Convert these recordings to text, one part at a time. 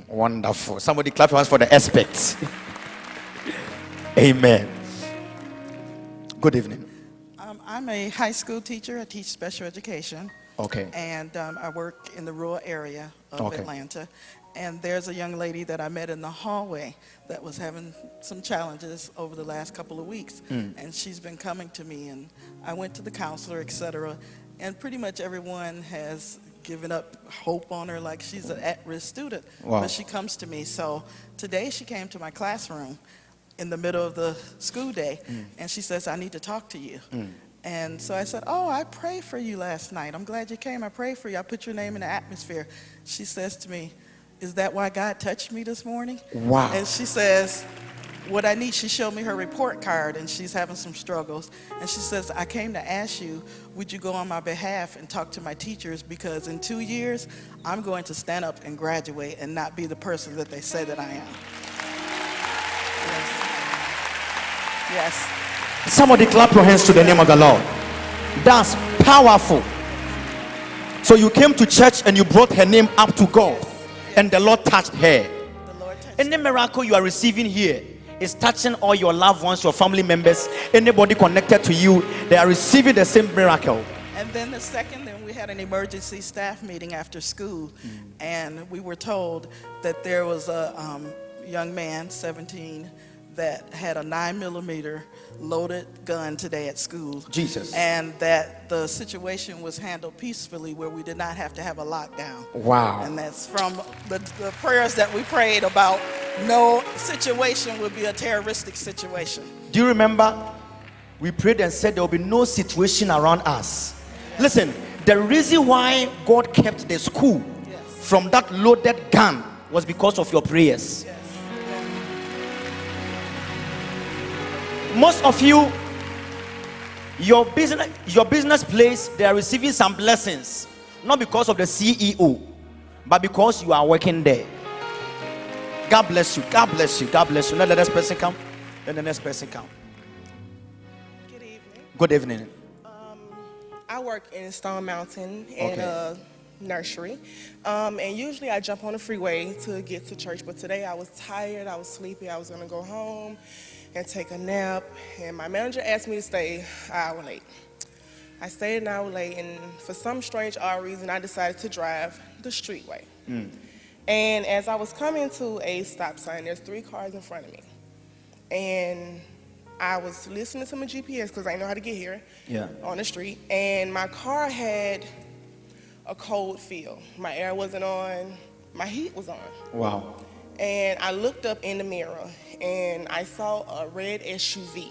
Wonderful. Somebody clap your hands for the aspects. Amen. Good evening. I'm a high school teacher. I teach special education. Okay. And I work in the rural area of Atlanta. And there's a young lady that I met in the hallway that was having some challenges over the last couple of weeks. And she's been coming to me, and I went to the counselor, etc. And pretty much everyone has given up hope on her, like she's an at-risk student. Wow. But she comes to me. So today she came to my classroom in the middle of the school day, and she says, I need to talk to you. And so I said, oh, I prayed for you last night. I'm glad you came. I prayed for you. I put your name in the atmosphere. She says to me, is that why God touched me this morning? Wow. And she says, what I need, she showed me her report card, and she's having some struggles. And she says, I came to ask you, would you go on my behalf and talk to my teachers? Because in 2 years, I'm going to stand up and graduate and not be the person that they say that I am. Yes. Somebody clap your hands to the name of the Lord. That's powerful. So you came to church and you brought her name up to God, and the Lord touched her. Any miracle you are receiving here is touching all your loved ones, your family members, anybody connected to you. They are receiving the same miracle. And then the second, then we had an emergency staff meeting after school, and we were told that there was a young man, 17, that had a 9mm loaded gun today at school. Jesus. And that the situation was handled peacefully, where we did not have to have a lockdown. Wow. And that's from the prayers that we prayed about no situation would be a terroristic situation. Do you remember? We prayed and said there will be no situation around us. Listen, the reason why God kept the school from that loaded gun was because of your prayers. Yes. Most of you, your business place, they are receiving some blessings, not because of the CEO, but because you are working there. God bless you. God bless you. God bless you. Let the next person come. Let the next person come. Good evening. Good evening. I work in Stone Mountain in a nursery. And usually I jump on the freeway to get to church, but today I was tired, I was sleepy, I was gonna go home and take a nap, and my manager asked me to stay an hour late. I stayed an hour late, and for some strange odd reason, I decided to drive the streetway. And as I was coming to a stop sign, there's 3 cars in front of me. And I was listening to my GPS because I didn't know how to get here on the street, and my car had a cold feel. My air wasn't on, my heat was on. Wow. And I looked up in the mirror, and I saw a red SUV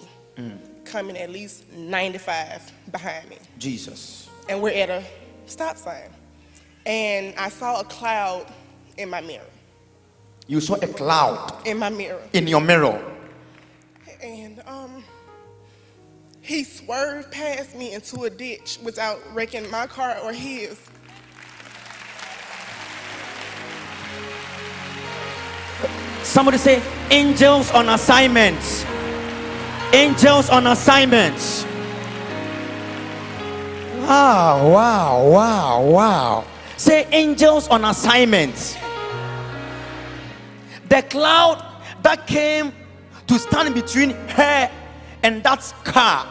coming at least 95 behind me. Jesus. And we're at a stop sign. And I saw a cloud in my mirror. You saw a cloud In my mirror. in your mirror. And he swerved past me into a ditch without wrecking my car or his. Somebody say, angels on assignment. Angels on assignment. Wow, wow, wow, wow. Say, angels on assignment. The cloud that came to stand between her and that car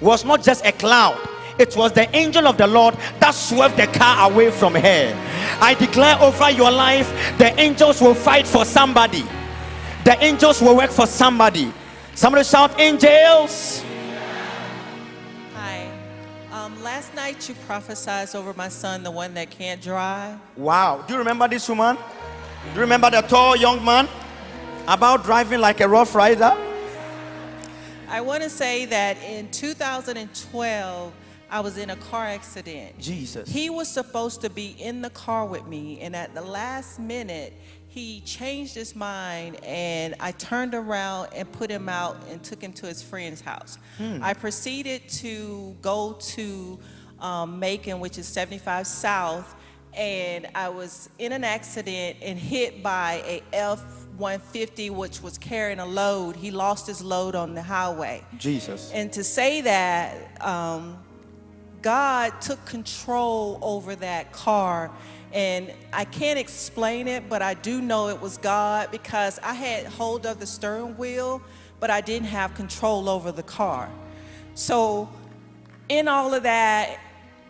was not just a cloud. It was the angel of the Lord that swerved the car away from her. I declare over your life, the angels will fight for somebody. The angels will work for somebody. Somebody shout, angels. Hi. Last night you prophesied over my son, the one that can't drive. Wow. Do you remember this woman? Do you remember the tall young man about driving like a rough rider? I want to say that in 2012, I was in a car accident. Jesus. He was supposed to be in the car with me, and at the last minute, he changed his mind, and I turned around and put him out and took him to his friend's house. I proceeded to go to Macon, which is 75 South, and I was in an accident and hit by a F-150, which was carrying a load. He lost his load on the highway. Jesus. And to say that, God took control over that car, And I can't explain it, but I do know it was God, because I had hold of the steering wheel, but I didn't have control over the car. So in all of that,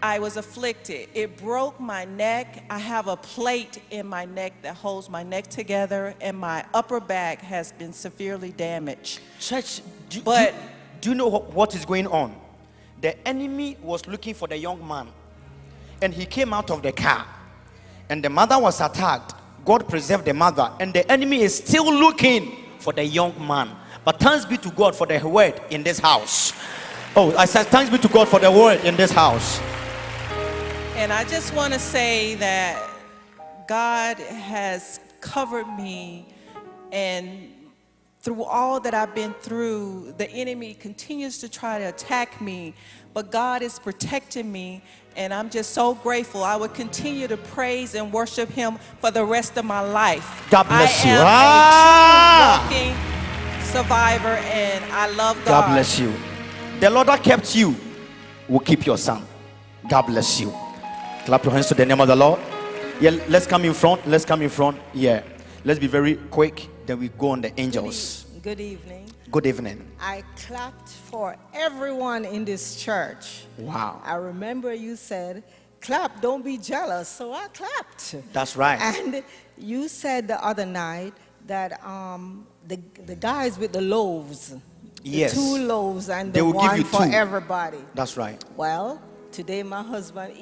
I was afflicted. It broke my neck. I have a plate in my neck that holds my neck together, and my upper back has been severely damaged. Church, do you know what is going on? The enemy was looking for the young man, and he came out of the car, and the mother was attacked. God preserved the mother, and the enemy is still looking for the young man. But thanks be to God for the word in this house. Oh, I said thanks be to God for the word in this house. And I just want to say that God has covered me, and through all that I've been through, the enemy continues to try to attack me, but God is protecting me, and I'm just so grateful. I would continue to praise and worship him for the rest of my life. God bless you. I am a true walking survivor, and I love God. God bless you. The Lord that kept you will keep your son. God bless you. Clap your hands to the name of the Lord. Yeah, let's come in front. Let's come in front. Yeah, let's be very quick. Then we go on the angels. Good evening. Good evening. I clapped for everyone in this church. Wow. I remember you said, clap, don't be jealous. So I clapped. That's right. And you said the other night that the guys with the loaves, Yes. the 2 loaves and They the will give one you for 2. everybody. That's right. Well, today my husband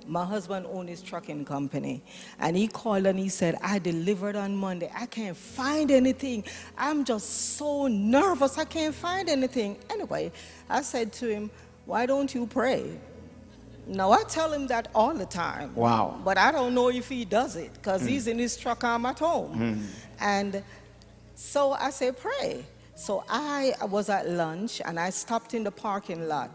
my husband owns his trucking company, and he called and he said, I delivered on Monday. I can't find anything. I'm just so nervous. I can't find anything. Anyway, I said to him, why don't you pray? Now, I tell him that all the time. Wow. But I don't know if he does it, because he's in his truck, I'm at home. And so I said, pray. So I was at lunch, and I stopped in the parking lot,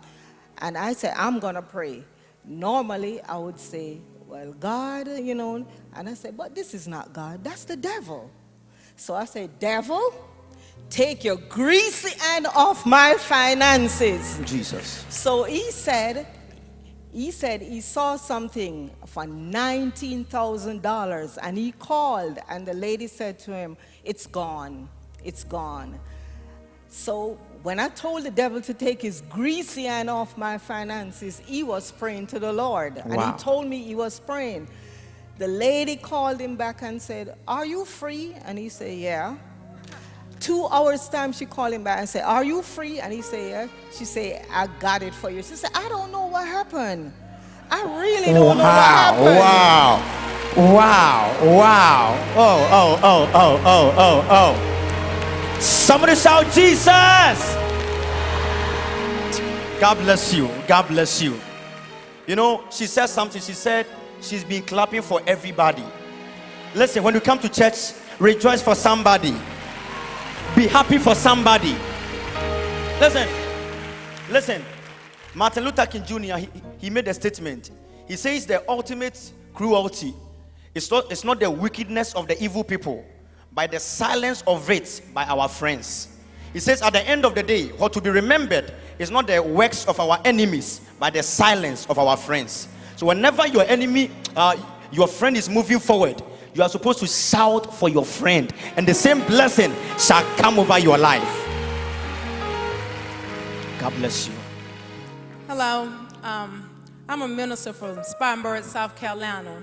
and I said, I'm going to pray. Normally, I would say, well, God, you know, and I said, but this is not God, that's the devil. So I said, devil, take your greasy hand off my finances. Jesus. So he said he saw something for $19,000, and he called, and the lady said to him, it's gone, it's gone. So when I told the devil to take his greasy hand off my finances, he was praying to the Lord. Wow. And he told me he was praying. The lady called him back and said, are you free? And he said, yeah. 2 hours time, she called him back and said, are you free? And he said, yeah. She said, I got it for you. She said, I don't know what happened. I really don't know what happened. Wow. Wow. Wow. Oh. Somebody shout Jesus. God bless you. God bless you. You know, she said something. She said she's been clapping for everybody. Listen, when you come to church, rejoice for somebody. Be happy for somebody. Listen. Martin Luther King Jr., he made a statement. He says the ultimate cruelty is not the wickedness of the evil people, by the silence of it by our friends. He says at the end of the day, what to be remembered is not the works of our enemies, but the silence of our friends. So whenever your enemy, your friend is moving forward, you are supposed to shout for your friend, and the same blessing shall come over your life. God bless you. Hello, I'm a minister from Spartanburg, South Carolina,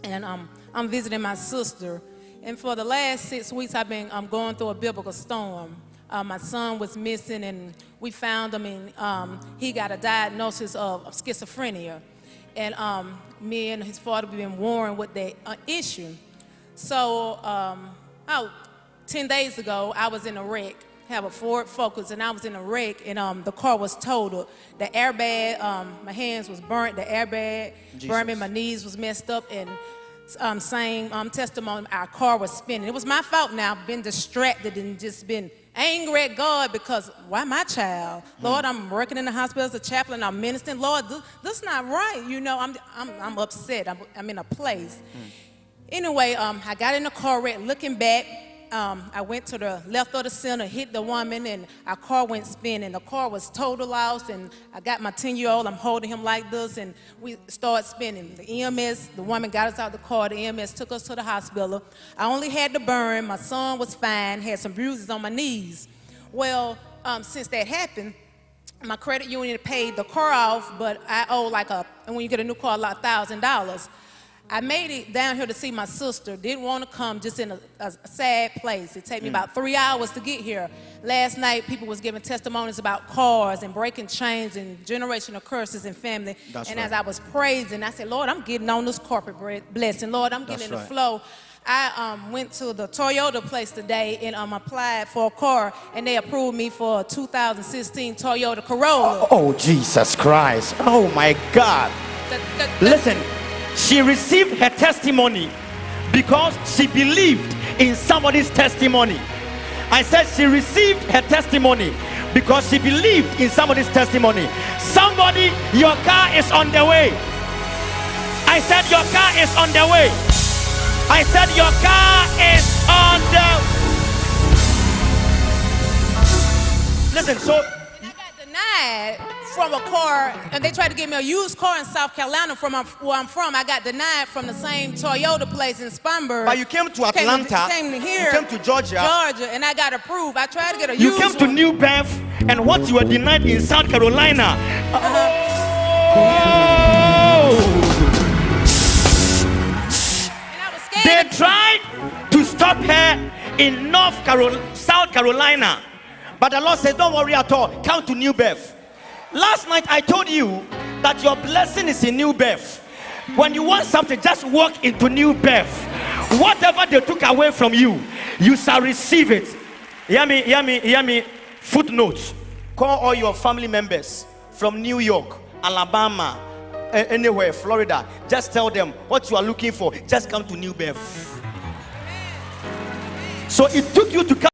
and I'm visiting my sister. And for the last 6 weeks, I've been going through a biblical storm. My son was missing, and we found him, and he got a diagnosis of schizophrenia. And me and his father have been warring with that issue. So 10 days ago, I was in a wreck. I have a Ford Focus, and I was in a wreck, and the car was totaled. The airbag, my hands was burnt, the airbag burned me, my knees was messed up, and same testimony, our car was spinning. It was my fault now. I've been distracted and just been angry at God because why my child? Lord, I'm working in the hospital as a chaplain, I'm ministering. Lord, this not right. You know, I'm upset. I'm in a place. Anyway, I got in the car wreck. Looking back, I went to the left of the center, hit the woman, and our car went spinning. The car was total lost, and I got my 10-year-old, I'm holding him like this, and we started spinning. The EMS, the woman got us out the car, the EMS took us to the hospital. I only had the burn, my son was fine, had some bruises on my knees. Well, since that happened, my credit union paid the car off, but I owe and when you get a new car, like $1,000. I made it down here to see my sister. Didn't want to come, just in a sad place. It took me about 3 hours to get here. Last night, people was giving testimonies about cars and breaking chains and generational curses in family. As I was praising, I said, Lord, I'm getting on this corporate blessing. Lord, I'm getting in the flow. I went to the Toyota place today and applied for a car, and they approved me for a 2016 Toyota Corolla. Oh, Jesus Christ. Oh, my God. Listen, she received her testimony because she believed in somebody's testimony. I said she received her testimony because she believed in somebody's testimony. Somebody, your car is on the way. I said your car is on the way. I said your car is on the... Listen, so... And I got denied from a car, and they tried to give me a used car in South Carolina from where I'm from. I got denied from the same Toyota place in Spartanburg. But you came to Atlanta, came to here, you came to Georgia, and I got approved. I tried to get a you used came to one. New Birth, and what you were denied in South Carolina. They tried to stop her in South Carolina. But the Lord said, don't worry at all. Come to New Birth. Last night I told you that your blessing is in New Birth. When you want something, just walk into New Birth. Whatever they took away from you, you shall receive it. Hear me. Footnotes. Call all your family members from New York, Alabama, anywhere, Florida. Just tell them what you are looking for. Just come to New Birth. So it took you to come.